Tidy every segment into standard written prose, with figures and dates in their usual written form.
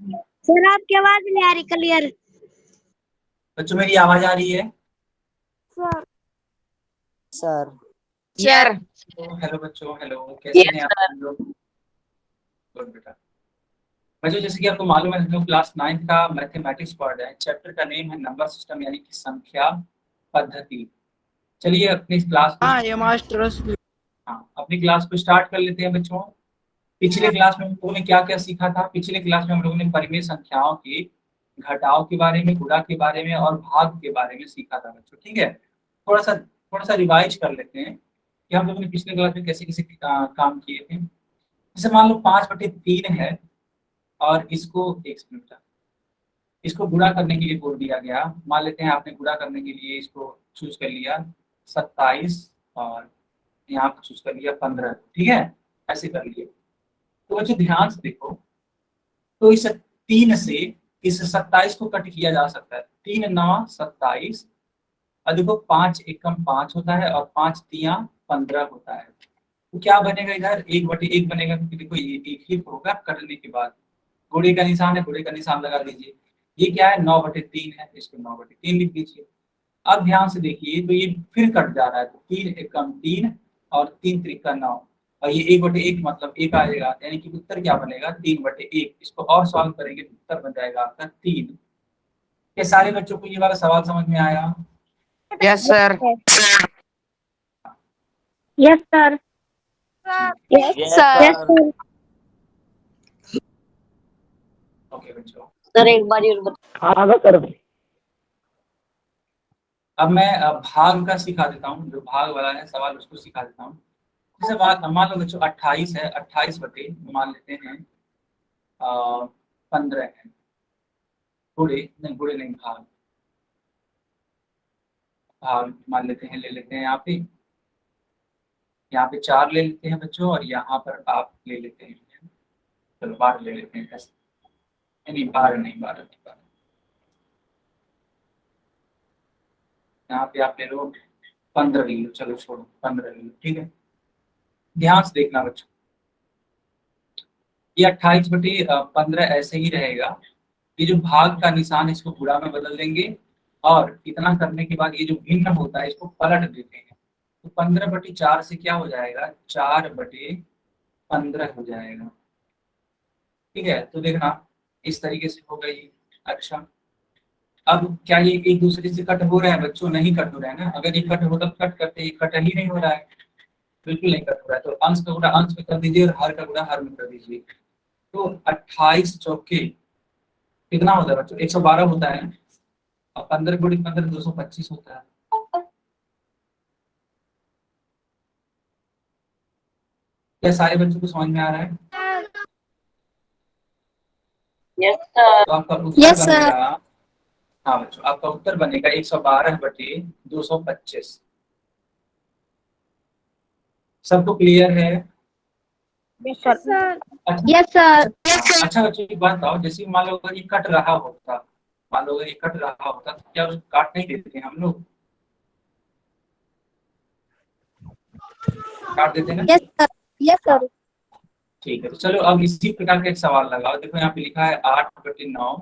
Sir आपकी आवाज नहीं आ रही क्लियर। बच्चों मेरी आवाज आ रही है? सर सर सर हेलो बच्चों, हेलो, कैसे हैं आप सर। लोग? गुड बेटा। बच्चों जैसे कि आपको मालूम है, हम लोग क्लास 9 का मैथमेटिक्स पढ़ रहे हैं। चैप्टर का नेम है नंबर सिस्टम यानी कि संख्या पद्धति। चलिए अपनी क्लास को हाँ ये मास्टर। अपनी क्लास को स्टार्ट कर लेते हैं बच्चों। पिछले क्लास में हम लोगों ने क्या क्या सीखा था? पिछले क्लास में हम लोगों ने परिमेय संख्याओं के घटाव के बारे में, गुणा के बारे में और भाग के बारे में सीखा था बच्चों। ठीक है, थोड़ा सा रिवाइज कर लेते हैं कि हम लोगों ने पिछले क्लास में कैसे कैसे काम किए थे। जैसे मान लो 5/3 है और इसको एक मिनट, इसको गुणा करने के लिए बोल दिया गया। मान लेते हैं आपने गुणा करने के लिए इसको चूज कर लिया 27 और यहाँ पे चूज कर लिया 15। ठीक है, ऐसे कर लिए। तो बच्चों ध्यान से देखो, तो इस 3 से इस 27 को कट किया जा सकता है। 3×9 = 27 और देखो 5×1 = 5 होता है और 5×3 = 15 होता है। तो क्या बनेगा? इधर 1/1 बनेगा क्योंकि देखो ये एक ही होगा कटने के बाद। गुणे का निशान है, गुणे का निशान लगा दीजिए। ये क्या है? 9/3 है, इसको 9/3 लिख दीजिए। अब ध्यान से देखिए, तो ये फिर कट जा रहा है, तो 3×1 = 3 और 3×3 = 9 और ये 1/1 मतलब 1 आएगा, यानी कि उत्तर क्या बनेगा? 3/1। इसको और सॉल्व करेंगे तो उत्तर बन जाएगा आपका 3। क्या सारे बच्चों को ये वाला सवाल समझ में आया? Yes sir. Yes sir. Yes sir okay बच्चों, सर एक बार और हाँ सर। अब मैं भाग का सिखा देता हूँ। जो भाग वाला है सवाल उसको सिखा देता हूँ। जैसे बात मान लो बच्चों 28 है, 28 बटे मान लेते हैं 15 है। गुणे नहीं, भाग। भाग मान लेते हैं, ले लेते हैं यहाँ पे 4 ले लेते हैं बच्चों और यहाँ पर आप ले लेते हैं, चलो 12 ले लेते हैं ऐसे। नहीं 12 नहीं, 12 नहीं, 12। यहाँ पे आप ले लो 15 ले लो, चलो छोड़ो 15 ले लो। ठीक है, ध्यान से देखना बच्चों, ये 28/15 ऐसे ही रहेगा। ये जो भाग का निशान है इसको गुणा में बदल देंगे और इतना करने के बाद ये जो भिन्न होता है इसको पलट देते हैं। तो 15/4 से क्या हो जाएगा? 4/15 हो जाएगा। ठीक है, तो देखना इस तरीके से हो गई। अच्छा, अब क्या ये एक दूसरे से कट हो रहा है बच्चों? नहीं कट हो रहा है ना। अगर ये कट होता तो कट करते, ये कट ही नहीं हो रहा है, बिल्कुल नहीं कट हो रहा है। तो अंश का गुणा अंश में कर दीजिए और हर का गुणा हर में कर दीजिए। तो 28 चौके कितना होता है बच्चों? 112 होता है और 15 × 15 225 होता है। क्या सारे बच्चों को समझ में आ रहा है? यस सर तो आपका उत्तर यस सर। बनेगा, हाँ बच्चों आपका उत्तर बनेगा 112/225। सबको क्लियर है? Yes sir. अच्छा, यस सर। अच्छा बच्चों एक बात बताओ, जैसे मान लो अगर ये कट रहा होता, मान लो अगर ये कट रहा होता तो क्या उसको काट नहीं देते हम लोग? काट देते ना? Yes sir. Yes sir. ठीक है, तो चलो अब इसी प्रकार का एक सवाल लगाओ। देखो यहाँ पे लिखा है 8/9,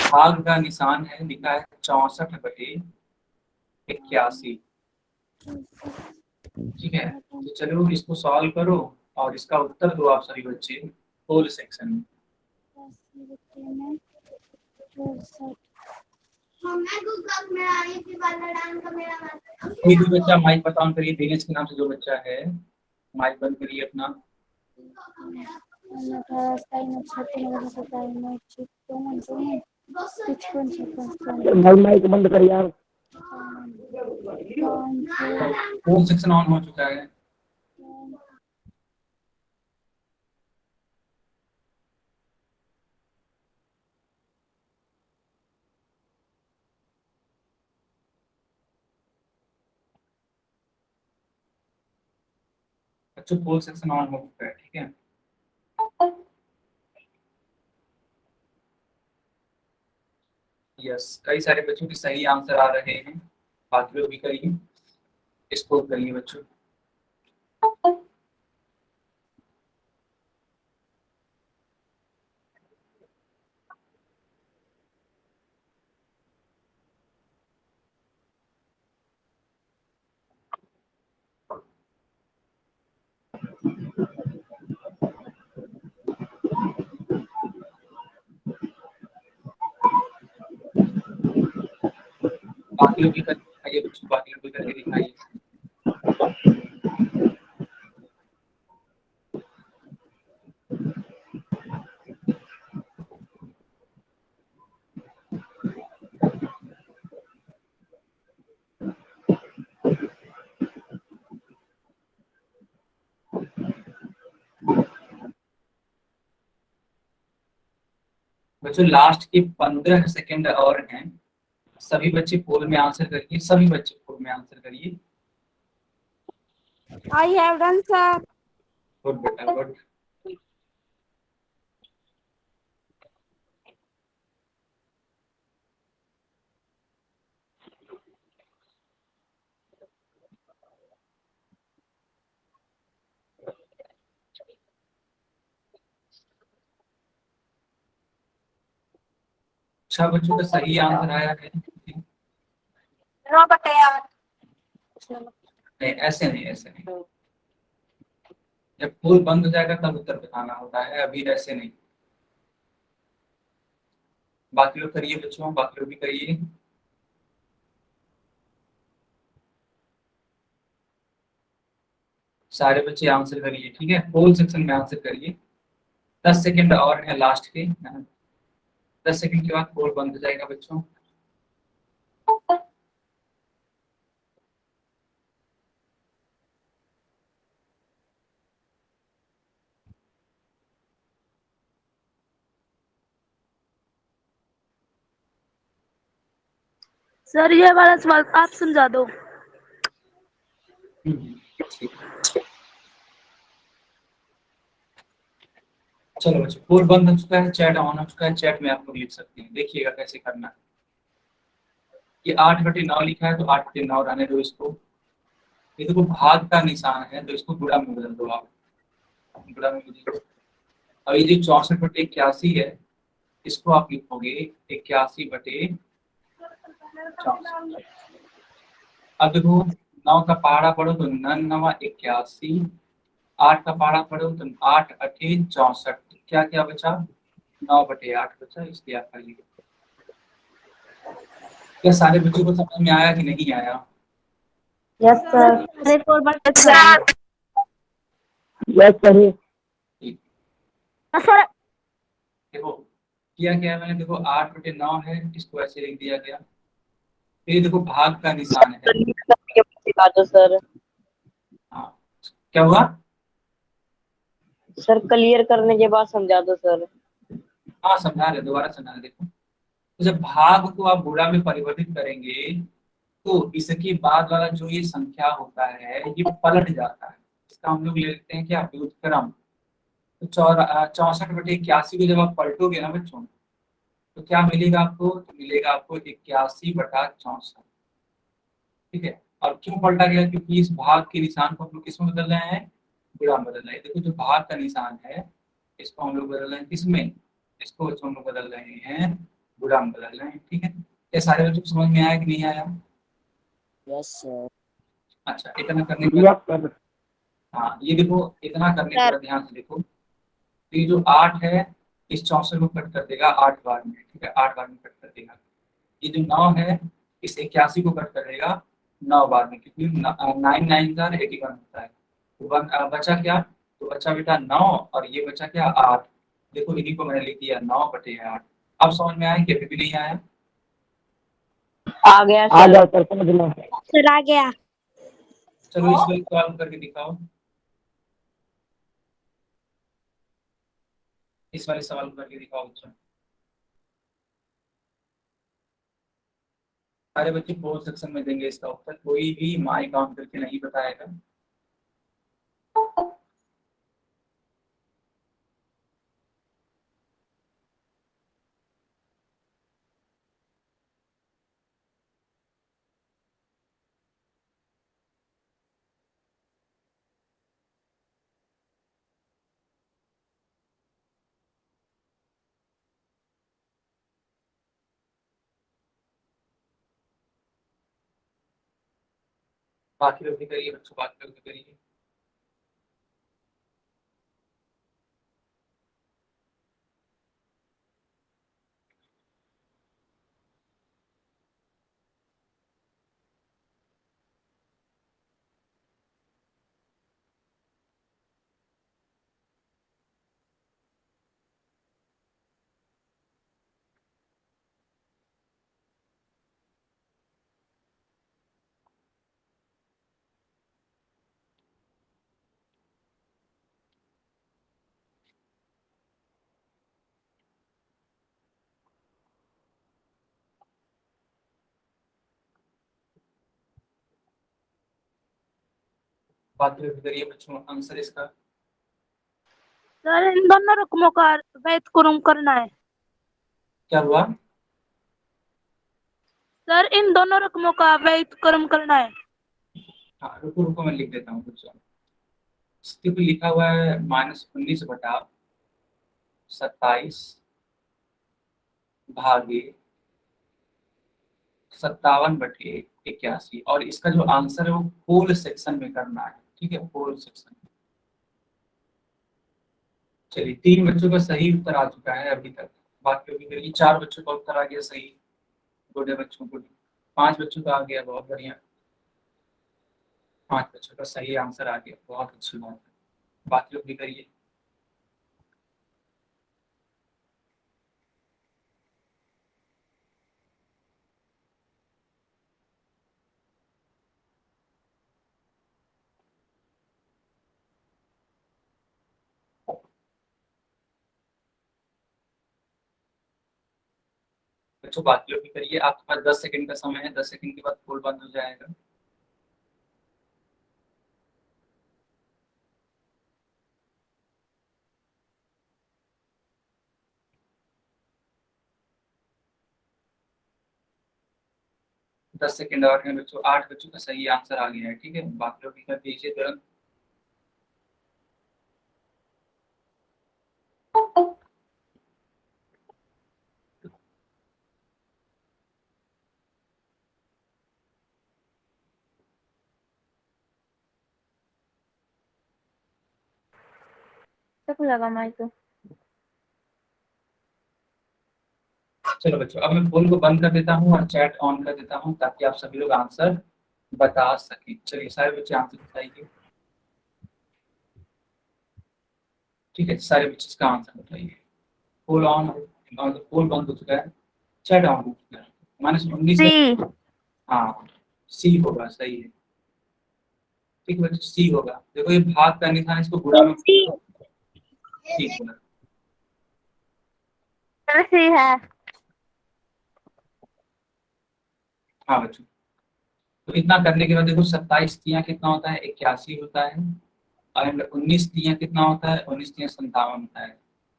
भाग का निशान है, लिखा है 64/81। ठीक है, तो चलो इसको सॉल्व करो और इसका उत्तर दो आप सभी बच्चे होल सेक्शन में। कोई भी बच्चा माइक बंद ऑन करिए, दिनेश के नाम से जो बच्चा है माइक बंद करिए अपना। माइक बंद कर यार। होल सेक्शन ऑन हो चुका है। बच्चों होल सेक्शन ऑन हो चुका है। ठीक है, यस, कई सारे बच्चों के सही आंसर आ रहे हैं। बाकी लोग भी करिए, स्कोर करिए बच्चों। बाकी लोग भी कर दिखाइए बच्चों, बाकी लोग भी करके दिखाइए। बच्चों लास्ट के 15 सेकंड और हैं, सभी बच्चे पोल में आंसर करिए, सभी बच्चे पोल में आंसर करिए। I have done, sir. Good बेटा गुड। अच्छा बच्चों का सही आंसर आया है। 9/8। नहीं ऐसे नहीं, ऐसे नहीं, जब पोल बंद हो जाएगा तब उत्तर बताना होता है, अभी ऐसे नहीं। बाकी लोग करिए बच्चों, बाकी लोग भी करिए। सारे बच्चे आंसर करिए, ठीक है, पोल सेक्शन में आंसर करिए। 10 सेकंड और है लास्ट के, 10 सेकंड के बाद पोल बंद हो जाएगा बच्चों। सर ये वाला सवाल आप समझा दो। ठीक। चलो बच्चों पोल बंद हो चुका है, चैट ऑन हो चुका है, चैट में आप लोग लिख सकते हैं, देखिएगा कैसे करना है। ये 8/9 लिखा है तो 8/9 रहने दो इसको। ये देखो भाग का निशान है तो इसको गुणा में बदल दो आप, गुणा में बदल। और ये जो 64/81 है इसको आप लिखोगे 81/64। अब देखो 9 का पहाड़ा पढ़ो तो 9×9 = 81, 8 का पहाड़ा पढ़ो तो 8×8 = 64, क्या क्या बचा 9/8 बचा, इसलिए आपका ये। क्या सारे बच्चों को समझ में आया कि नहीं आया? Yes sir. एक और बार सर। Yes sir. ठीक। सर देखो किया क्या है मैंने, देखो 8/9 है, इसको ऐसे लिख दिया गया। फिर देखो भाग का निशान है। सिखा दो सर। हाँ क्या हुआ? सर क्लियर करने के बाद समझा दो सर। हाँ समझा रहे, दोबारा समझा रहे। देखो तो जब भाग को आप गुणा में परिवर्तित करेंगे तो इसके बाद वाला जो ये संख्या होता है ये पलट जाता है, इसका हम लोग ले लेते हैं क्या व्युत्क्रम। तो 64/81 को जब आप पलटोगे ना बच्चों तो क्या मिलेगा आपको, तो मिलेगा आपको 81/64। ठीक है, और क्यों पलटा गया, क्योंकि इस भाग के निशान को हम लोग किसमें बदल रहे हैं, गुणा में बदल रहे हैं। देखो जो भाग का निशान है इसको हम लोग बदल रहे हैं किसमें, इसको हम लोग बदल रहे हैं गुणा में बदल रहे हैं। ठीक है, ये सारे बच्चों को समझ में आया कि नहीं आया? Yes sir. अच्छा इतना करने के बाद, यस सर। हाँ ये देखो इतना करने के सर। बाद ध्यान से देखो, तो ये जो 8 है इस 64 को कट कर देगा 8 बार में, ठीक है 8 बार में कट कर देगा। ये जो 9 है इस 81 को कट कर देगा 9 बार में, क्योंकि 9×9 = 81 होता है। तो बचा क्या, तो बचा बेटा 9 और ये बचा क्या 8। देखो इन्हीं को मैंने लिख दिया 9/8। अब समझ में आया कि अभी भी नहीं आया? आ गया आ सर। जाओ सर, समझ लो। सर आ गया। चलो इस वाले सवाल करके दिखाओ, इस वाले सवाल करके दिखाओ बच्चों। सारे बच्चे बोल सेक्शन में देंगे इसका उत्तर, कोई भी माइक ऑन करके नहीं बताएगा। बाकी लोग भी करिए बच्चों, बाकी लोग भी करिए। बात करिए बच्चों, आंसर इसका। सर इन दोनों रकमों का व्युत्क्रम करना है। क्या हुआ? सर इन दोनों रकमों का व्युत्क्रम करना है। हाँ रुको रुको, मैं लिख देता हूँ बच्चों। इसके पे लिखा हुआ है -19/27 भागे 57/81, और इसका जो आंसर है वो होल सेक्शन में करना है। ठीक है, होल सेक्शन। चलिए 3 बच्चों का सही उत्तर आ चुका है अभी तक। बाकी अभी करिए, 4 बच्चों का उत्तर आ गया सही, गुड है बच्चों को। 5 बच्चों का आ गया, बहुत बढ़िया। 5 बच्चों का सही आंसर आ गया, बहुत अच्छी बात है। बाकी लोग भी करिए। बच्चों बाकी लोग भी करिए। आपके पास 10 सेकंड का समय है, 10 सेकंड के बाद पोल बंद हो जाएगा। दस सेकंड और हैं बच्चों। 8 बच्चों का सही आंसर आ गया है। ठीक है, बाकी लोग भी कर दीजिए तुरंत। तक लगा माइक। चलो बच्चों, अब मैं पोल को बंद कर देता हूँ और चैट ऑन कर देता हूँ ताकि आप सभी लोग आंसर बता सकें। चलिए सारे बच्चे आंसर बताइए। ठीक है, सारे बच्चे इसका आंसर बताइए। पोल ऑन, पोल बंद हो चुका है, चैट ऑन हो चुका है। -19। हाँ सी होगा, सही है। ठीक है बच्चों, सी होगा। देखो ये भाग का निशान, इसको गुणा में। ठीक होगा। सही है। हाँ बच्चों, तो इतना करने के बाद देखो 27 तिया कितना होता है, 81 होता है। और 19 तिया कितना होता है, 19 तिया 57 होता है।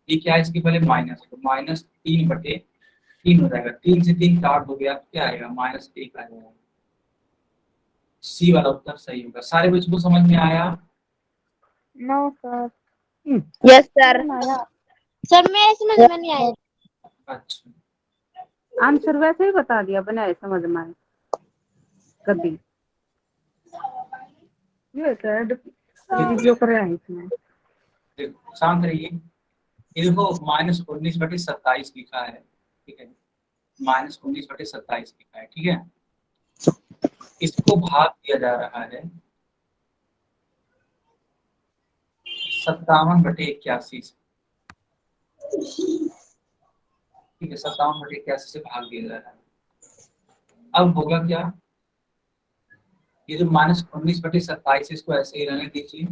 ये क्या है, इसके पहले माइनस है, तो -3/3 हो जाएगा। 3 से 3 काट हो गया, क्या आएगा, -1 आ जाएगा। सी वाला उत्तर सही होगा। सारे बच्चों को समझ में आया? No sir. Yes sir. Sir मैं समझ में नहीं आया। अच्छा, आंसर वैसे ही बता दिया, बनाए समझ में आए कभी। ये सर जो कर रहे हैं इसमें। देखो शांत रहिए। ये देखो -19/27 लिखा है। ठीक है, -19/27 लिखा है। ठीक है, इसको भाग दिया जा रहा है 57/81 से। ठीक है, 57/81 से भाग दिया जा रहा है। अब होगा क्या, ये जो -19/27, इसको ऐसे ही रहने दीजिए।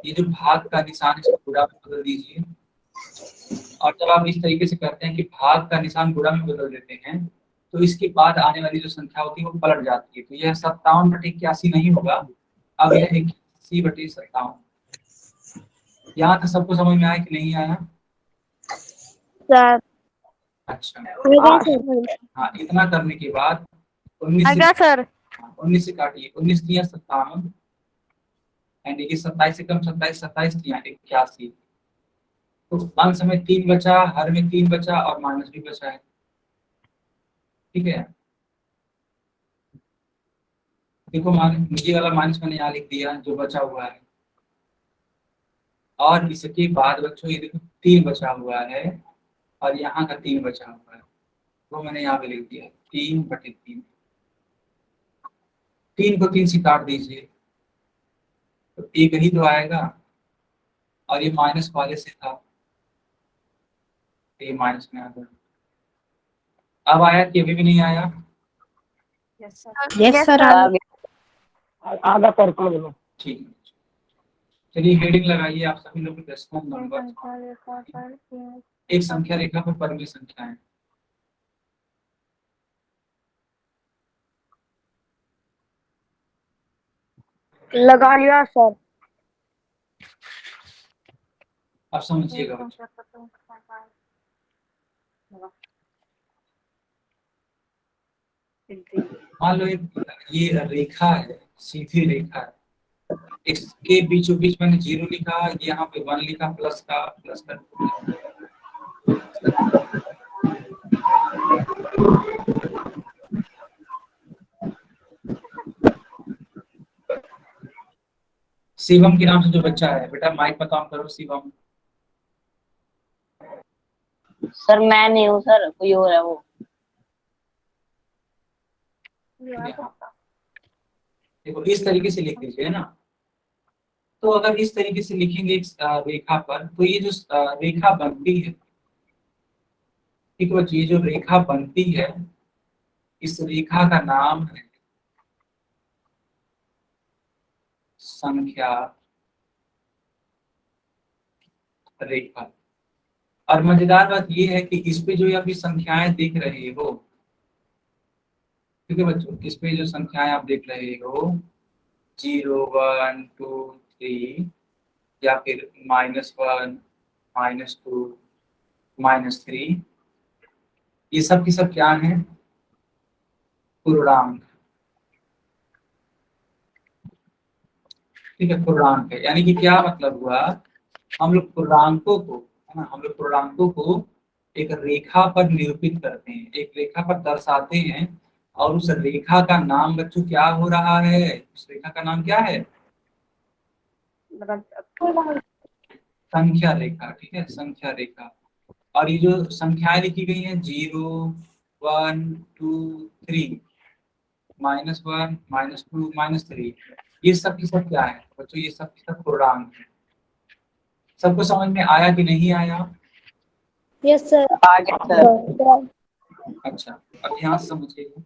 ये जो भाग का निशान, इसको गुणा में बदल दीजिए। और जब आप इस तरीके से करते हैं कि भाग का निशान गुणा में बदल देते हैं, तो इसके बाद आने वाली जो संख्या होती है वो पलट जाती है। तो यह 57/81 नहीं होगा, अब यह 81/57। यहाँ तक सबको समझ में आया कि नहीं आया? सर अच्छा, हाँ इतना करने के बाद 19 से, सर 19 से काटिए। 19 तिया 57 एंड ये 27 से कम 27, 27 तिया 81। तो अंश में 3 बचा, हर में 3 बचा और माइनस भी बचा है। ठीक है, देखो ये वाला माइनस मैंने यहाँ लिख दिया जो बचा हुआ है। और इसके बाद बच्चों ये देखो 3 बचा हुआ है और यहाँ का 3 बचा हुआ है, वो मैंने यहाँ पे लिख दिया 3/3। 3 को 3 से काट दीजिए तो एक ही तो आएगा, और ये माइनस वाले से था, ये माइनस में आ गया। अब आया कि अभी भी नहीं आया? Yes sir. आधा कर लो। ठीक है, चलिए हेडिंग लगाइए आप सभी लोग। दशमलव नंबर, एक संख्या रेखा पर परिमेय संख्या है। लगा लिया सर। अब समझिएगा बच्चों। मान लो ये रेखा है, सीधी रेखा है, इसके बीचों बीच मैंने 0 लिखा, यहाँ पे 1 लिखा, प्लस का 2 लिखा। शिवम के नाम से जो बच्चा है, बेटा माइक पर काम करो। शिवम, सर मैं नहीं हूँ सर, कोई और है वो। देखो इस तरीके से लिख लीजिए ना। तो अगर इस तरीके से लिखेंगे एक रेखा पर, तो ये जो रेखा बनती है, ठीक है, ये जो रेखा बनती है, इस रेखा का नाम है संख्या रेखा। और मजेदार बात ये है कि इस पे जो ये अभी संख्याएं देख रहे हो, ठीक है बच्चों, इस पे जो संख्याएं आप देख रहे हो 0 1 2 3 या फिर -1 -2 -3, ये सब की सब क्या है? पूर्णांक। ठीक है, पूर्णांक है। यानी कि क्या मतलब हुआ, हम लोग पूर्णांकों को, है ना, हम लोग पूर्णांकों को एक रेखा पर निरूपित करते हैं, एक रेखा पर दर्शाते हैं। और उस रेखा का नाम बच्चों क्या हो रहा है? उस रेखा का नाम क्या है? संख्या रेखा। ठीक है, संख्या रेखा। और ये जो संख्याएं लिखी गई हैं 0 1 2 3 -1 -2 -3, ये सब की सब क्या है बच्चों? ये सब की सब पूर्णांक है। सबको समझ में आया कि नहीं आया? Yes sir. आ गया सर। अच्छा, अब ध्यान से समझिएगा,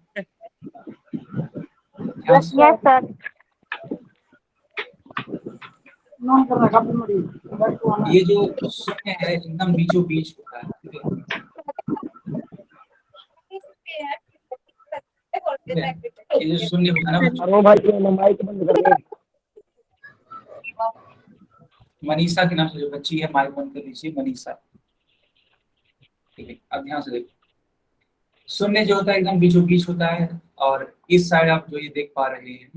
ध्यान से। Yes sir. ये जो शून्य है एकदम बीचों बीच होता है, ठीक है? ठीक है? ये जो शून्य होता है ना बच्चों, अरे भाई ये माइक बंद कर दे। मनीषा के नाम से जो बच्ची है, माइक बंद कर दीजिए, मनीषा। ठीक है, अब ध्यान से देखिए, शून्य जो होता है एकदम बीचों बीच होता है। और इस साइड आप जो ये देख पा रहे हैं,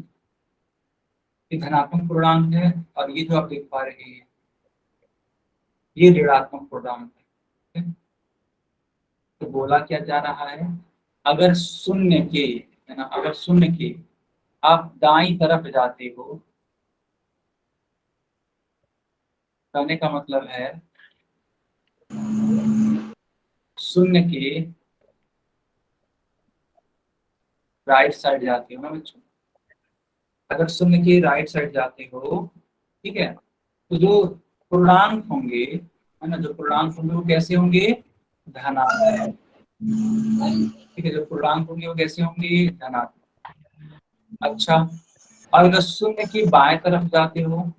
ये धनात्मक पूर्णांक है। और ये जो आप देख पा रहे हैं, ये ऋणात्मक पूर्णांक है। तो बोला क्या जा रहा है, अगर शून्य के, है ना, अगर शून्य के आप दाईं तरफ जाते हो, कहने का मतलब है शून्य के राइट साइड जाते हो ना बच्चों, अगर शून्य के राइट साइड जाते हो, ठीक है, तो जो पूर्णांक होंगे, है ना, जो पूर्णांक होंगे वो कैसे होंगे? धनात्मक। ठीक है, जो पूर्णांक होंगे वो कैसे होंगे? धनात्मक। अच्छा, और अगर शून्य की बाएं तरफ जाते हो,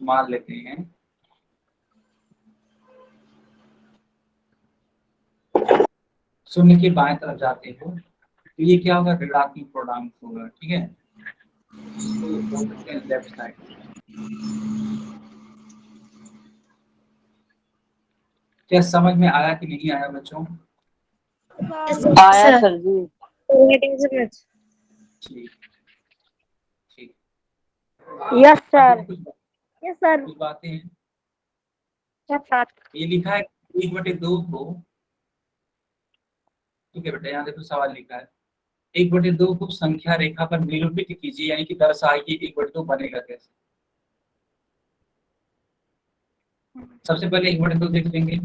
मान लेते हैं शून्य के बाएं तरफ जाते हो, तो ये क्या होगा? ऋणात्मक पूर्णांक होगा। ठीक है, इसको बोल सकते हैं लेफ्ट साइड। क्या समझ में आया कि नहीं आया बच्चों? आया सर जी। ठीक ठीक। यस अब सर। देखो यस सर। कुछ बातें हैं। Yes sir. ये लिखा है 1/2 को, ठीक है बेटा, यहाँ देखो सवाल लिखा है 1/2 को संख्या रेखा पर निरूपित कीजिए, यानी कि दर्शाइए 1/2 बनेगा कैसे। सबसे पहले 1/2 देख लेंगे।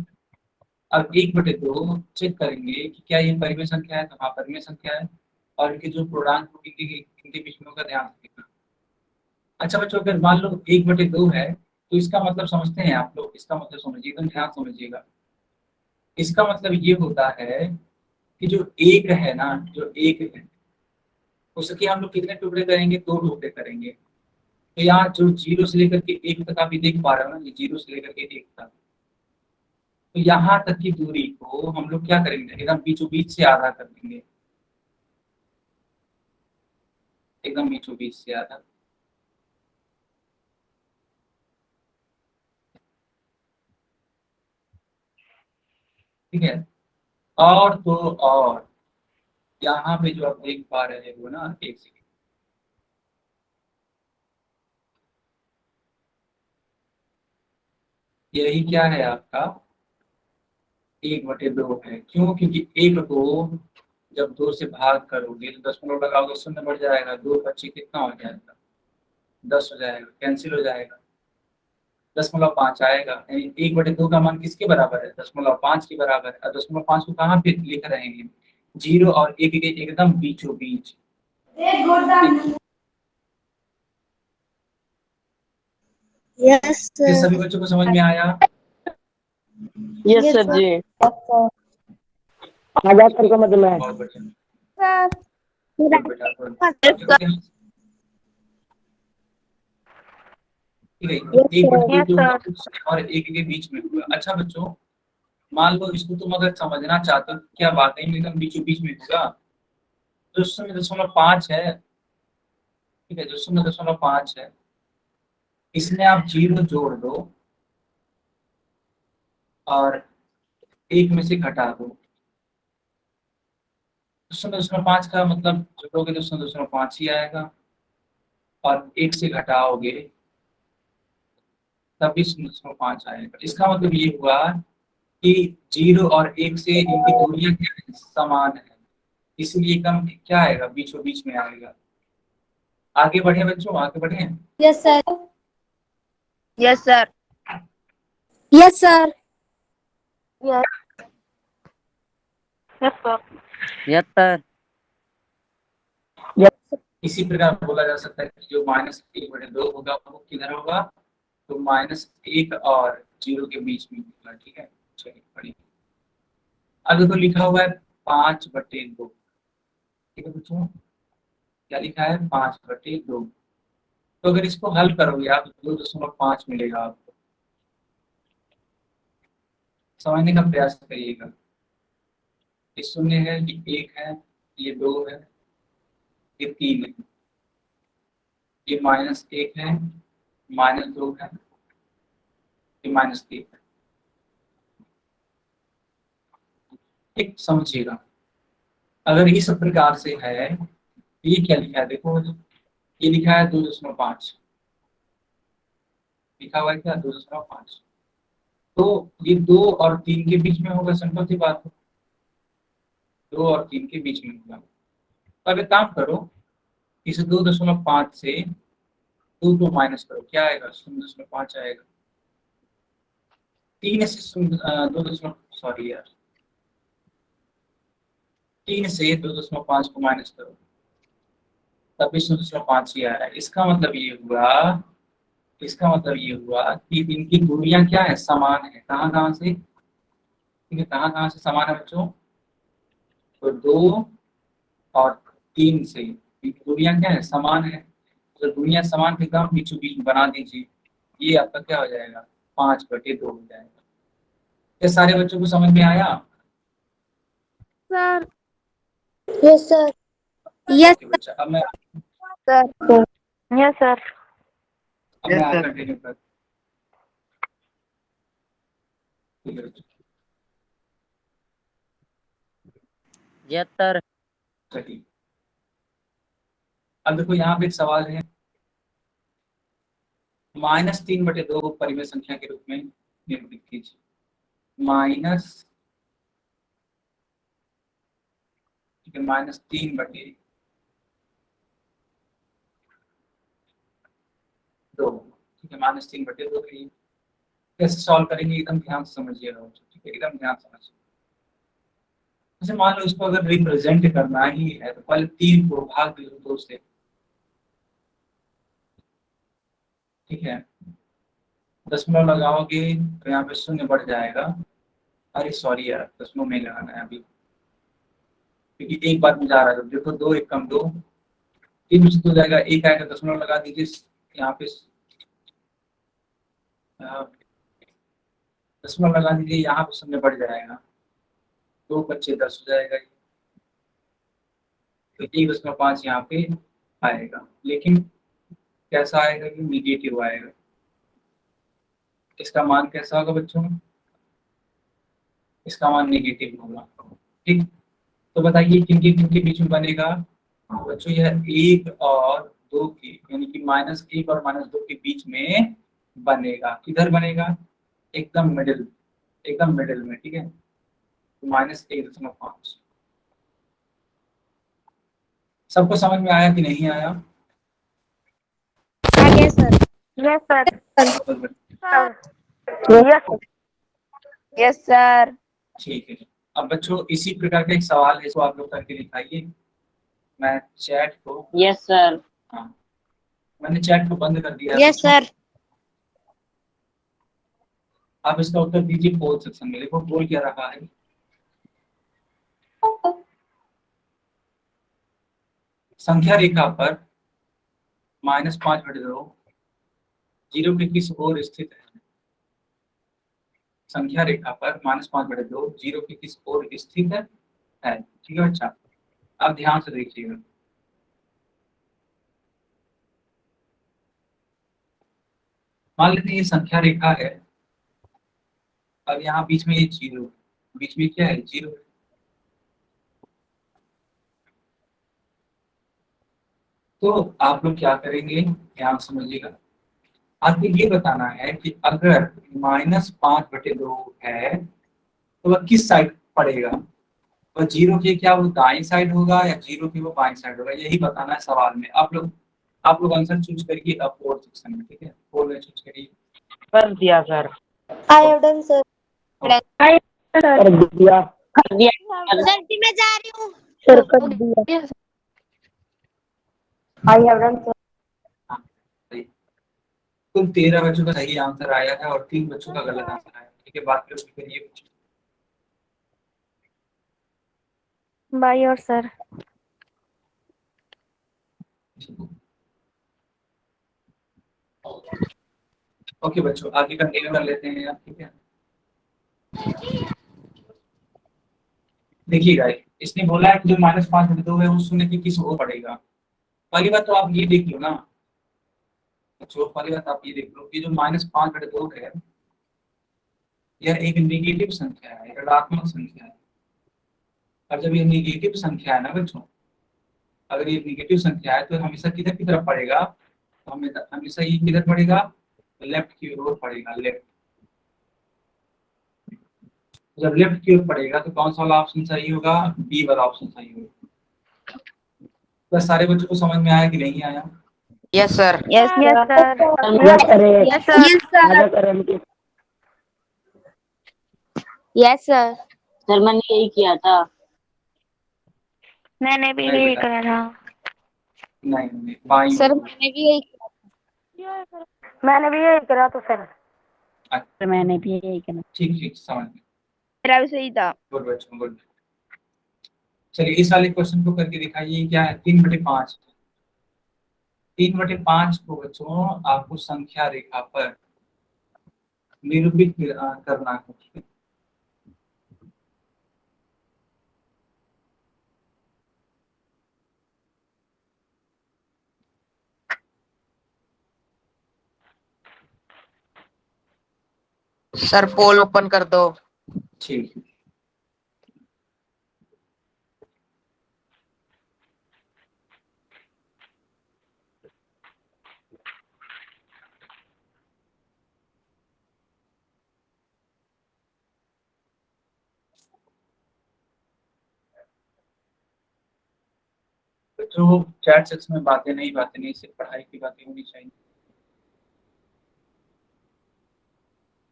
अब 1/2 चेक करेंगे कि क्या ये परिमेय संख्या है, तो हाँ परिमेय संख्या है। और इनके जो पूर्णांक होंगे इनके बीच में होगा, ध्यान रखिएगा। अच्छा बच्चों, अगर मान लो 1/2 है, तो इसका मतलब समझते हैं आप लोग, इसका मतलब समझिए, एकदम ध्यान समझिएगा। इसका मतलब ये होता है कि जो एक है ना, जो एक है, उसके हम लोग कितने टुकड़े करेंगे? 2 टुकड़े करेंगे। तो यहाँ जो 0 से लेकर के 1 तक आप ये देख पा रहे हो ना, ये 0 से लेकर के 1 तक, तो यहाँ तक की दूरी को हम लोग क्या करेंगे? एकदम बीचों बीच से आधा कर देंगे। एकदम बीचों बीच से आता। ठीक है, और तो और यहाँ पे जो आप देख पा रहे हो ना, एक सेकेंड, यही क्या है आपका 1/2 है। क्यों? क्योंकि 1 को जब 2 से भाग करोगे तो दशमलव लगाओगे, शून्य बढ़ जाएगा, 2 × 25 कितना हो जाएगा? 10 हो जाएगा, कैंसिल हो जाएगा, 0.5 आएगा। यानी 1/2 का मान किसके बराबर है? 0.5 के बराबर है। और 0.5 को कहाँ पे लिख रहे हैं? 0 और 1 के एकदम बीचों बीच। यस ये सर। सभी बच्चों को समझ में आया? यस सर जी। आगे करके मतलब बहुत बढ़िया, सर गुड बेटा, गुड। अब देखते हैं। ठीक है, 1/2 और 1 के बीच में होगा। अच्छा बच्चों, मान लो इसको तुम अगर समझना चाहते हो क्या बात है एकदम बीचों बीच में होगा, तो 0.5 है। ठीक है, जो 0.5 है इसमें आप 0 जोड़ दो और 1 में से घटा दो। 0.5 का मतलब जोड़ोगे तो 0.5 ही आएगा, और 1 से घटाओगे तब भी 0.5 आएगा। इसका मतलब ये हुआ कि 0 और 1 से इनकी दूरियां क्या है? समान है, इसलिए एकदम क्या आएगा? बीचों बीच में आएगा। आगे बढ़े बच्चों, आगे बढ़े। Yes sir. Yes sir. Yes sir. Yes sir. इसी प्रकार बोला जा सकता है कि जो -1/2 होगा वो किधर होगा? तो -1 और 0 के बीच में होगा। ठीक है, चलिए पढ़िए। अब देखो लिखा हुआ है 5/2। ठीक है बच्चों, क्या लिखा है? 5/2। तो अगर इसको हल करोगे आप 2.5 मिलेगा आपको। समझने का प्रयास करिएगा। ये 0 है, ये 1 है, ये 2 है, ये 3 है, ये -1 है, -2 है, ये -3 है। एक समझिएगा, अगर इस प्रकार से है, ये क्या लिखा है? देखो ये लिखा है 2.5, लिखा हुआ है क्या? 2.5। तो ये 2 और 3 के बीच में होगा, सिंपल सी बात है, 2 और 3 के बीच में होगा। तो अब एक काम करो, इस 2.5 से 2 को माइनस करो, क्या आएगा? 0.5 आएगा। 3 से 2 यार, 3 से 2.5 को माइनस करो तब भी 0.5 ही आ रहा है। इसका मतलब ये हुआ कि इनकी दूरियां क्या है? समान है। कहाँ कहाँ से? ठीक है, कहाँ कहाँ से समान है बच्चों? तो 2 और 3 से इनकी दूरियां क्या है? समान है। तो दूरियां समान के एकदम बीचों बीच बना दीजिए, ये आपका क्या हो जाएगा? 5/2 हो जाएगा। ये सारे बच्चों को समझ में आया? Sir. Yes sir. Yes okay बच्चा, अब मैं सर। Yes sir. आगे कंटिन्यू कर। ठीक है बच्चा, यस सर। चलिए अब देखो यहाँ पे एक सवाल है, -3/2 को परिमेय संख्या के रूप में निरूपित कीजिए। माइनस, ठीक है, -3/2, ठीक है, -3/2 के लिए कैसे सॉल्व करेंगे एकदम ध्यान से समझिएगा बच्चों। ठीक है, एकदम ध्यान से समझिए। जैसे मान लो इसको अगर रिप्रेजेंट करना ही है तो पहले 3 को भाग दो 2 से। ठीक है, दशमलव लगाओगे तो यहाँ पे 0 बढ़ जाएगा। अरे सॉरी यार, दशमलव नहीं लगाना है अभी, क्योंकि एक बार में जा रहा है। देखो 2 1 कम 2, 3 में से 2 जाएगा, 1 आएगा, दशमलव लगा दीजिए यहाँ पे, दशमलव लगा दीजिए, यहाँ पे 0 बढ़ जाएगा, 2 × 5 = 10 हो जाएगा। तो 1.5 यहाँ पे आएगा, लेकिन कैसा आएगा कि निगेटिव आएगा। इसका मान कैसा होगा बच्चों? इसका मान नेगेटिव होगा। ठीक, तो बताइए किन के बीच में बनेगा बच्चों? यह 1 और 2 के, यानी कि -1 और -2 के बीच में बनेगा। किधर बनेगा? एकदम मिडिल, एकदम मिडिल में। ठीक है, तो -1.5। सबको समझ में आया कि नहीं आया? आगे sir. Yes sir. Yes sir. ठीक है, अब बच्चों इसी प्रकार का एक सवाल है, इसको आप लोग करके दिखाइए। मैं चैट को, यस सर। हाँ मैंने चैट को बंद कर दिया है यस बच्चों। सर। आप इसका उत्तर दीजिए पोल सेक्शन में। देखो बोल क्या रहा है। संख्या रेखा पर -5/2 जीरो के किस ओर स्थित है? संख्या रेखा पर -5/2 जीरो के किस ओर स्थित है। ठीक है बच्चा, अब ध्यान से देखिएगा। मान लेते हैं ये संख्या रेखा है, अब यहाँ बीच में ये जीरो, बीच में क्या है? जीरो। तो आप लोग क्या करेंगे, ध्यान समझिएगा। आपको ये बताना है कि अगर -5/2 है तो वह किस साइड पड़ेगा? वह जीरो के क्या वो दाईं साइड होगा या जीरो की वो बाईं साइड होगा? यही बताना है सवाल में। आप लोग आंसर चूज करिए फोर सेक्शन में। ठीक है, फोर में चूज करिए। कर दिया sir. I have done sir. कर दिया। कर दिया। सर जी मैं जा रही हूँ। सर कर दिया। I have done sir. हाँ, सही। कुल 13 बच्चों का सही आंसर आया है और 3 बच्चों का गलत आंसर आया है। ठीक है, बात करिए। बाई और सर। ओके बच्चों, आगे कंटिन्यू कर लेते हैं आप। ठीक है, देखिएगा इसने बोला है कि जो -5/2 है वो शून्य की किस ओर पड़ेगा। पहली बात तो आप ये देख लो ना बच्चों, पहली बात आप ये देख लो कि जो -5/2 है यह एक निगेटिव संख्या है, ऋणात्मक संख्या है। और जब ये निगेटिव संख्या है ना बच्चों, अगर ये निगेटिव संख्या है तो हमेशा किधर की तरफ पड़ेगा? तो हमेशा ये किधर पड़ेगा? लेफ्ट की ओर पड़ेगा, लेफ्ट। जब लेफ्ट की ओर पड़ेगा तो कौन सा वाला ऑप्शन सही होगा? बी वाला ऑप्शन सही होगा। बस सारे बच्चों को समझ में आया कि नहीं आया? Yes sir. Yes yes sir. Sir. Yes करे। Yes sir. Yes sir. आगे करें उनके। Yes sir. सर मैंने यही किया था। मैंने भी नहीं यही बेटा, करा था। नहीं बाई सर ओर। मैंने भी यही मैंने भी यही करा तो सर। अच्छा, मैंने भी यही करा। ठीक समझ गए। मेरा भी सही था। गुड बच्चों, गुड। चलिए इस वाले क्वेश्चन को करके दिखाइए। क्या है? 3/5। 3/5 को बच्चों आपको संख्या रेखा पर निरूपित करना है। सर पोल ओपन कर दो। ठीक है, जो चैट सेक्शन में बातें नहीं, सिर्फ पढ़ाई की बातें होनी चाहिए।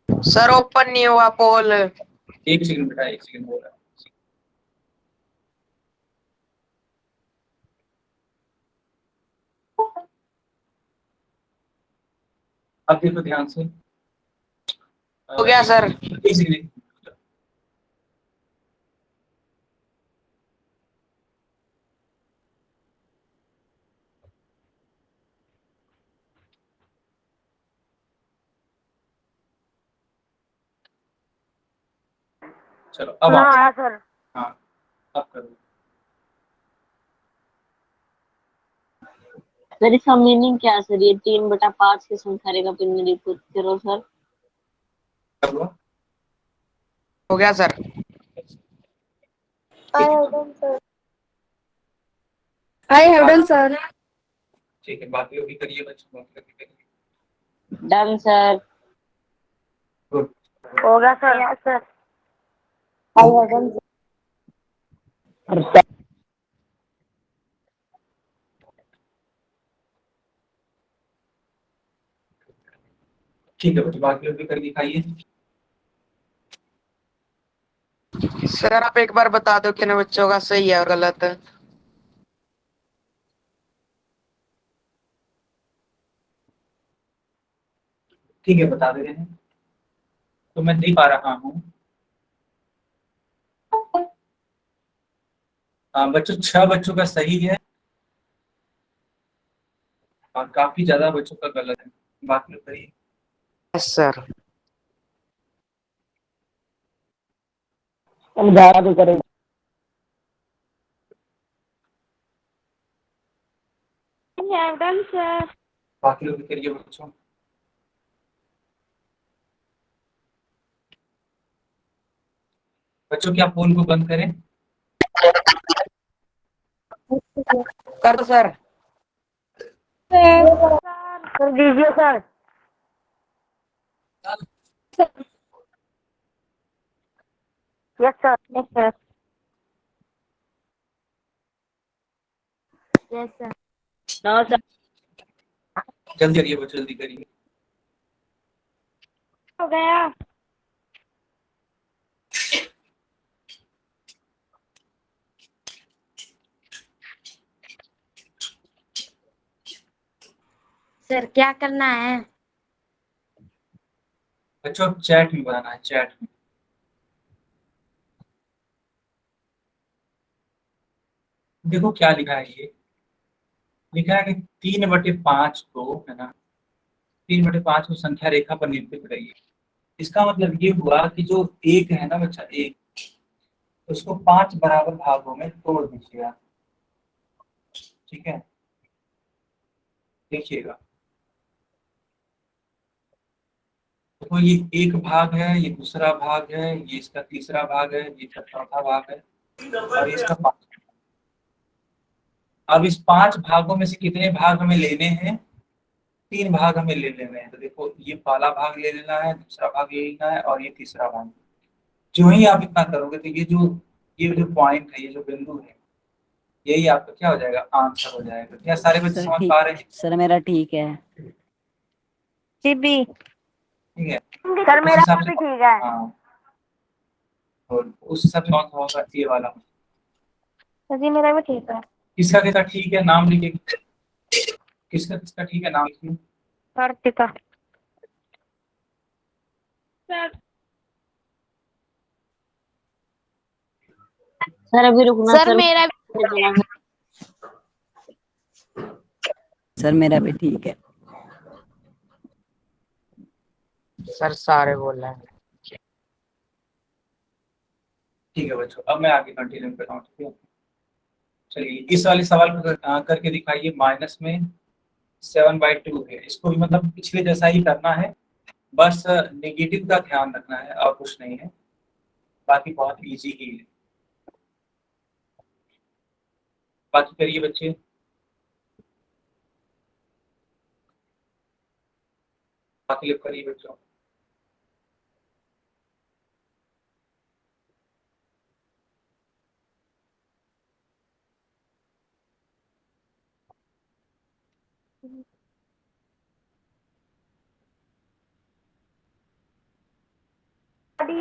सर ओपन नहीं हुआ पोल। 1 सेकंड बेटा, 1 सेकंड हो रहा है। अब देखो ध्यान से। हो गया सर। 1 सेकंड। चलो अब हाँ आप, आया सर। हाँ अब करो। सर इसका मीनिंग क्या है सर? ये 3/5 की संख्या रेखा पे निरूपित करो सर। क्या हुआ? हो गया सर। ठीक है, I have done sir. ठीक है, बाकी भी करिए बच्चों, बाकी भी करिए। Done sir. गुड। होगा sir. Yes sir. I have done ठीक है बच्चों, बाकी भी कर दिखाइए। सर आप एक बार बता दो किन बच्चों का सही है और गलत है। ठीक है, बता दे रहे हैं। तो मैं देख पा रहा हूँ, हाँ बच्चों, 6 बच्चों का सही है और काफी ज्यादा बच्चों का गलत है। बाकी लोग करिए। Yes sir. समझाया भी करेंगे। I have done sir. बाकी लोग भी करिए बच्चों। बच्चों क्या फोन को बंद करें? कर दो सर। सर दीजिए sir. Yes sir. Yes sir. Yes sir. No sir. जल्दी करिए बच्चों, जल्दी करिए। हो गया। सर क्या करना है? बच्चों अब चैट में बनाना है, चैट में। देखो क्या लिखा है, ये लिखा है कि 3/5 को, है ना, 3/5 को संख्या रेखा पर निरूपित करिए। इसका मतलब ये हुआ कि जो एक है ना बच्चा, एक, उसको 5 बराबर भागों में तोड़ दीजिएगा। ठीक है, देखिएगा। देखो ये एक भाग है, ये दूसरा भाग है, ये इसका तीसरा भाग है, ये इसका चौथा भाग है और ये इसका 5। अब इस 5 भागों में से कितने भाग हमें लेने हैं? 3 भाग हमें ले लेने हैं। तो देखो ये पहला भाग ले लेना है, दूसरा भाग ले लेना है और ये तीसरा भाग। जो ही आप इतना करोगे तो ये जो पॉइंट है, ये जो बिंदु है, यही आपका क्या हो जाएगा, आंसर हो जाएगा। क्या सारे बच्चे समझ पा रहे हैं? सर मेरा ठीक है। जी भी। ठीक है, सर उस मेरा हिसाब से। भी ठीक है। हाँ, और उस हिसाब से कौन सा होगा, ये वाला। सर जी मेरा भी ठीक है। किसका किसका ठीक है, नाम लिखिए। किसका किसका ठीक है, नाम लिखिए। सर ठीक है। सर। सर अभी रुकना सर मेरा भी। सर मेरा भी ठीक है। सर सारे बोल रहे हैं। ठीक है बच्चों, अब मैं आगे कंटिन्यू कर रहा हूँ। ठीक है, चलिए इस वाले सवाल को करके दिखाइए। माइनस में 7/2 है, इसको भी मतलब पिछले जैसा ही करना है, बस नेगेटिव का ध्यान रखना है और कुछ नहीं है। बाकी बहुत इजी ही है। बाकी करिए बच्चे। बाकी लोग करिए बच्चों।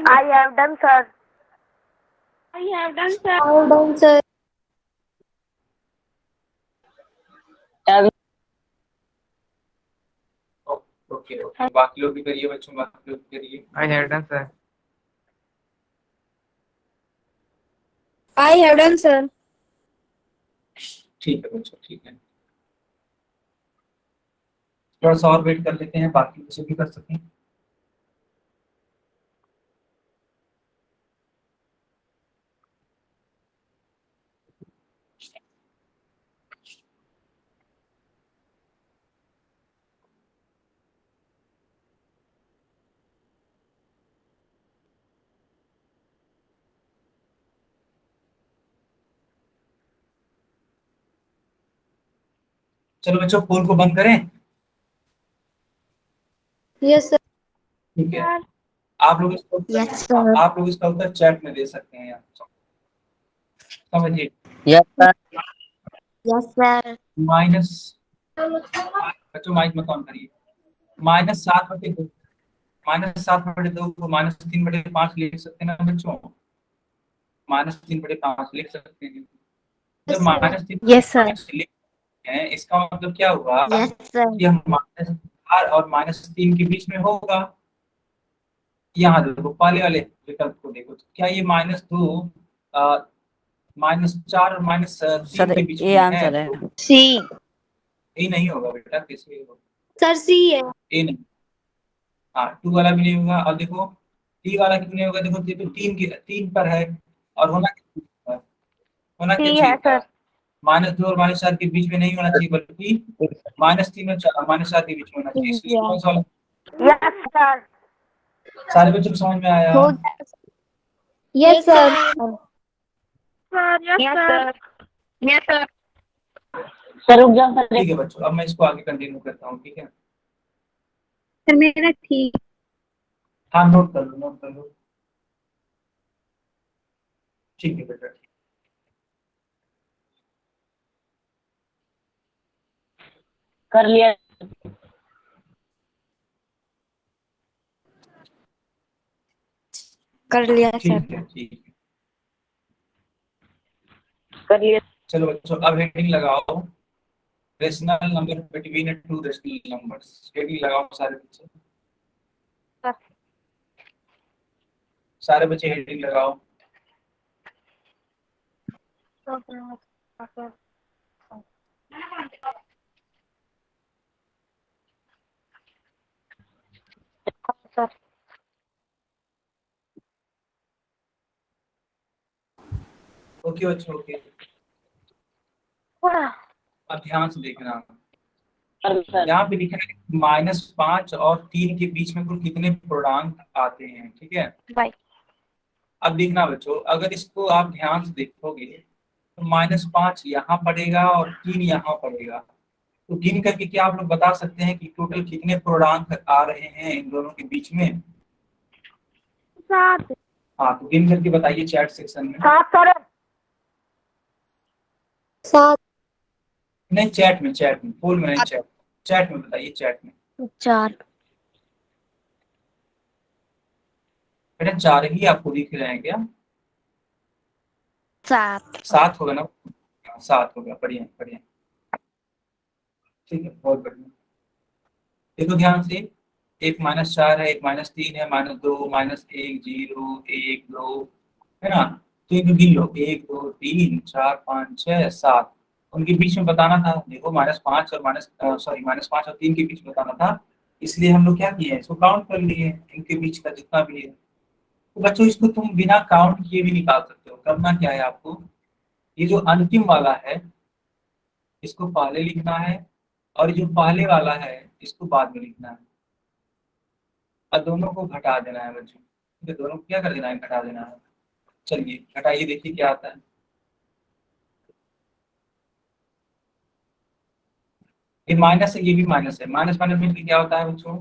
I have done sir. I have done sir. I have done sir. Okay okay, बाकी लोग भी करिए बच्चों, बाकी लोग भी करिए। I have done sir. I have done sir. ठीक है बच्चों, ठीक है। थोड़ा सा और वेट कर लेते हैं, बाकी बच्चे भी कर सकें। चलो बच्चों पोल को बंद करें। Yes sir. ठीक है, आप लोग इसको यस सर। आप लोग इसका उत्तर चैट में दे सकते हैं यहाँ। समझिए, yes sir. Yes sir. Minus, बच्चों माइक में ऑन करिए। -7/2, -7/2 को -3/5 लिख सकते हैं ना बच्चों, -3/5 लिख सकते हैं। जब यस सर। -3/5 लिख हैं, इसका मतलब क्या हुआ यस सर। कि हम -4 और -3 के बीच में होगा। यहाँ देखो पहले वाले विकल्प को देखो, तो क्या ये -2 -4 और -3 सर के बीच ए में है? आंसर है। तो सी। ए नहीं होगा बेटा, कैसे होगा? सर सी है। ए नहीं, हाँ 2 वाला भी नहीं होगा। और देखो टी वाला क्यों नहीं होगा? देखो ये तो 3 पर है, और होना क्या चाहिए? होना क्या सी चाहिए है था? सर। -2 और -4 के बीच में नहीं होना चाहिए, बल्कि -3 और -4 के बीच में होना चाहिए। इसलिए कौन सा वाला? Yes sir. सारे बच्चों को समझ में आया? Yes sir. Yes sir. Yes sir. Sir रुक जाओ सर। ठीक है बच्चों, अब मैं इसको आगे कंटिन्यू करता हूँ। ठीक है, सर मेरा ठीक। हाँ नोट कर लो, नोट कर लो। ठीक है बेटा, कर लिया। कर लिया सर। ठीक है, ठीक है। कर लिया। चलो बच्चों अब हेडिंग लगाओ, rational number between two rational numbers. Heading लगाओ सारे बच्चे, सारे बच्चे हेडिंग लगाओ। सर। ओके बच्चों, ओके। अब ध्यान से देखना, यहाँ पे लिखा है -5 और 3 के बीच में कुल कितने पूर्णांक आते हैं। ठीक है, बाय। अब देखना बच्चों, अगर इसको आप ध्यान से देखोगे तो -5 यहाँ पड़ेगा और 3 यहाँ पड़ेगा। तो गिन करके क्या आप लोग बता सकते हैं कि टोटल कितने पूर्णांक आ रहे हैं इन दोनों के बीच में? 7। हाँ, तो गिन करके बताइए चैट सेक्शन में। 7 सर। 7। नहीं, चैट में पोल में नहीं, चैट में बताइए, चैट में। 4। बेटा 4 ही आपको दिख रहे हैं क्या? 7। 7 होगा ना? हाँ, 7 होगा। बढ़िया बढ़िया, ठीक है, बहुत बढ़िया। देखो ध्यान से, एक -4 है, एक -3 है, -2, -1, 0, 1, 2, है ना? तो इनको गिन लो, 1, 2, 3, 4, 5, 6, 7। उनके बीच में बताना था। देखो -5 और -5 और 3 के बीच में बताना था, इसलिए हम लोग क्या किए हैं, इसको काउंट कर लिए इनके बीच का जितना भी है। तो बच्चों इसको तुम बिना काउंट किए भी निकाल सकते हो। करना क्या है आपको, ये जो अंतिम वाला है इसको पहले लिखना है, और जो पहले वाला है इसको बाद में लिखना है, और दोनों को घटा देना है बच्चों। ठीक है, दोनों को क्या कर देना है, घटा देना है। चलिए घटाइए, देखिए क्या आता है। ये माइनस है, ये भी माइनस है। माइनस माइनस मिलकर क्या होता है बच्चों?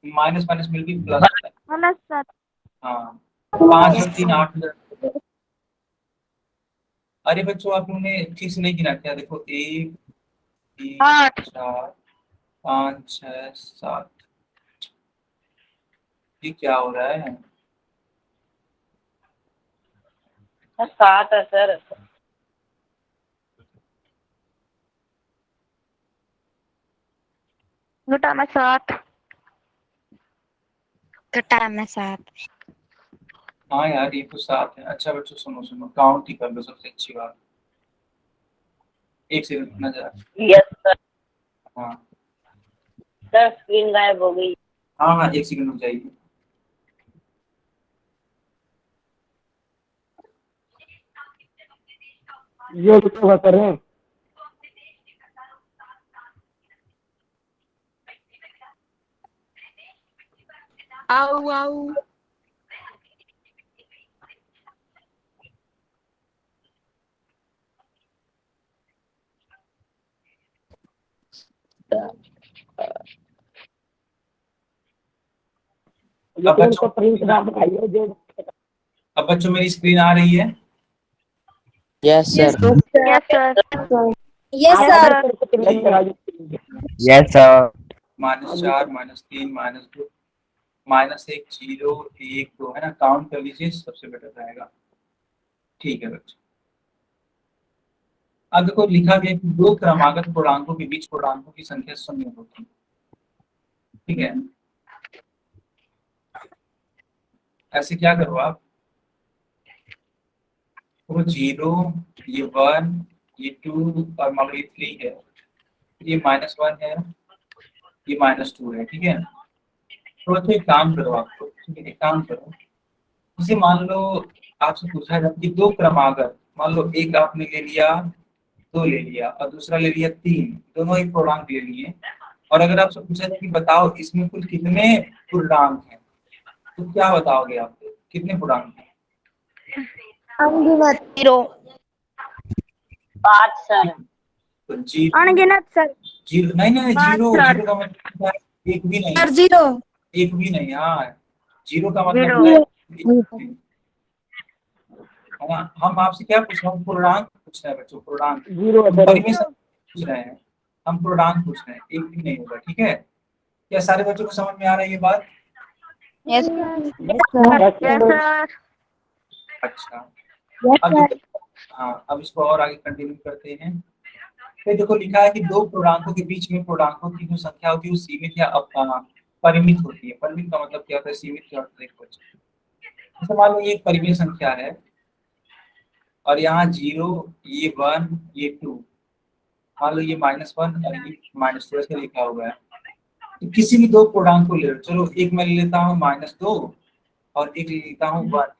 माइनस माइनस मिलकर प्लस होता है। Plus sir. हाँ, 5 और 3 8 हो जाता है। अरे बच्चों आप लोगों ने ठीक से नहीं गिना क्या? देखो 1 3 4 5 6 7, ये क्या हो रहा है? 7 है सर। घटा में 7। घटा में 7। हाँ यार, ये तो 7 है। अच्छा बच्चों सुनो सुनो, काउंट ही कर लो, सबसे अच्छी बात। एक सेकंड रुकना जरा। Yes sir. हाँ सर स्क्रीन गायब हो गई। हाँ हाँ, एक सेकंड रुक जाइए। ये तो कर रहे हैं। आओ आओ। ये तो उनको प्रिंट ना दिखाइए जो अब बच्चों मेरी स्क्रीन आ रही है? Yes sir. Yes sir. Yes sir. Yes sir. -4 -3 -2 -1 0 1 2 है ना, काउंट कर लीजिए, सबसे बेटर रहेगा। ठीक है बच्चों, अब देखो लिखा गया कि दो क्रमागत पूर्णांकों के बीच पूर्णांकों की संख्या शून्य होती है। ठीक है, ऐसे क्या करो आप, वो 0, ये 1, ये 2 और मान लो ये 3 है, ये -1 है, ये -2 है। ठीक है, तो एक काम करो आपको, ठीक है, एक काम करो, जैसे मान लो आपसे पूछा जाए कि दो क्रमागत, मान लो एक आपने ले लिया 2 ले लिया और दूसरा ले लिया 3, दोनों ही पूर्णांक ले लिए, और अगर आपसे पूछा जाए कि बताओ इसमें कुल कितने पूर्णांक हैं, तो क्या बताओगे आप, कितने पूर्णांक हैं? अनगिनत 0 5 सर। तो जीरो, अनगिनत सर। जीरो नहीं नहीं, जीरो, सर। जीरो का मतलब एक भी नहीं, सर 0 एक भी नहीं। हाँ, जीरो का मतलब है ना। हम आपसे क्या पूछ रहे हैं, पूर्णांक पूछ रहे हैं बच्चों, पूर्णांक, जीरो परिमेय पूछ रहे हैं, हम पूर्णांक पूछ रहे हैं, एक भी नहीं होगा। ठीक है, क्या सारे बच्चों को समझ में आ रहा है ये बात? Yes sir. अच्छा, अब हाँ, अब इसको और आगे कंटिन्यू करते हैं। फिर देखो लिखा है कि दो पूर्णांकों के बीच में पूर्णांकों की जो संख्या होती है वो सीमित या परिमित होती है। परिमित का मतलब क्या होता है, सीमित क्या होता है? जैसे मान लो ये एक परिमेय संख्या है और यहाँ 0, ये 1, ये 2, मान लो ये -1 और ये -2 ऐसे लिखा हुआ है। तो किसी भी दो पूर्णांक को ले लो, चलो एक मैं ले लेता हूँ -2 और एक ले लेता हूँ 1।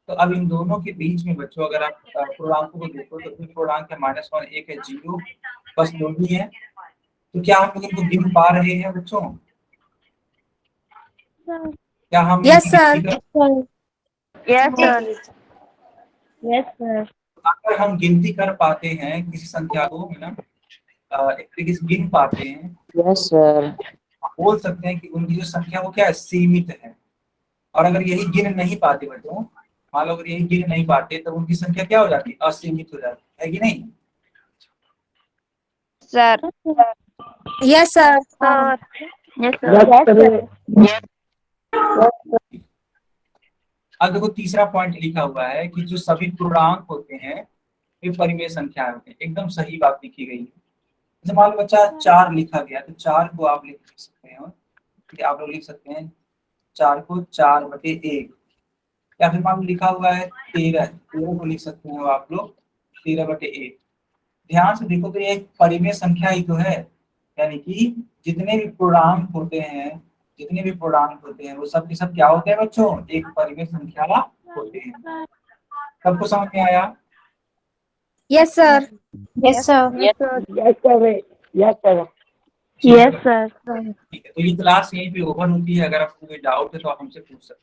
तो अब इन दोनों के बीच में बच्चों अगर आप पूर्णांकों को देखो तो पूर्णांक है -1, एक है 0, बस दो ही है। तो क्या हम लोग इनको गिन पा रहे हैं बच्चों? क्या हम yes sir. Yes sir. Yes sir. अगर हम गिनती कर पाते हैं किसी संख्या को, है ना, एक तरीके से गिन पाते हैं, यस सर। बोल सकते हैं कि उनकी जो संख्या वो क्या है, सीमित है। और अगर यही गिन नहीं पाते बच्चों, मान लो अगर यही गिन नहीं पाते तो उनकी संख्या क्या हो जाती है, असीमित हो जाती है कि नहीं? सर। Yes sir. अब देखो तीसरा पॉइंट लिखा हुआ है कि जो सभी पूर्णांक होते हैं वे परिमेय संख्या होते हैं। एकदम सही बात लिखी गई है। जैसे मान लो बच्चा 4 लिखा गया तो 4 को आप लिख सकते हैं, आप लोग लिख सकते हैं 4 को 4/1, या फिर मान लो लिखा हुआ है 13 को लिख सकते हैं आप लोग 13/1। ध्यान से देखो तो ये एक परिमेय संख्या ही तो है, यानी कि जितने भी पूर्णांक होते हैं, जितने भी पूर्णांक होते हैं वो सब के सब क्या होते हैं बच्चों, एक परिमेय संख्या होते हैं। सबको समझ में आया? Yes sir. Yes sir. Yes sir. Yes sir. Yes sir. ठीक है, तो ये क्लास यहीं पे ओवर होती है। अगर आपको कोई डाउट है तो आप हमसे पूछ सकते हैं।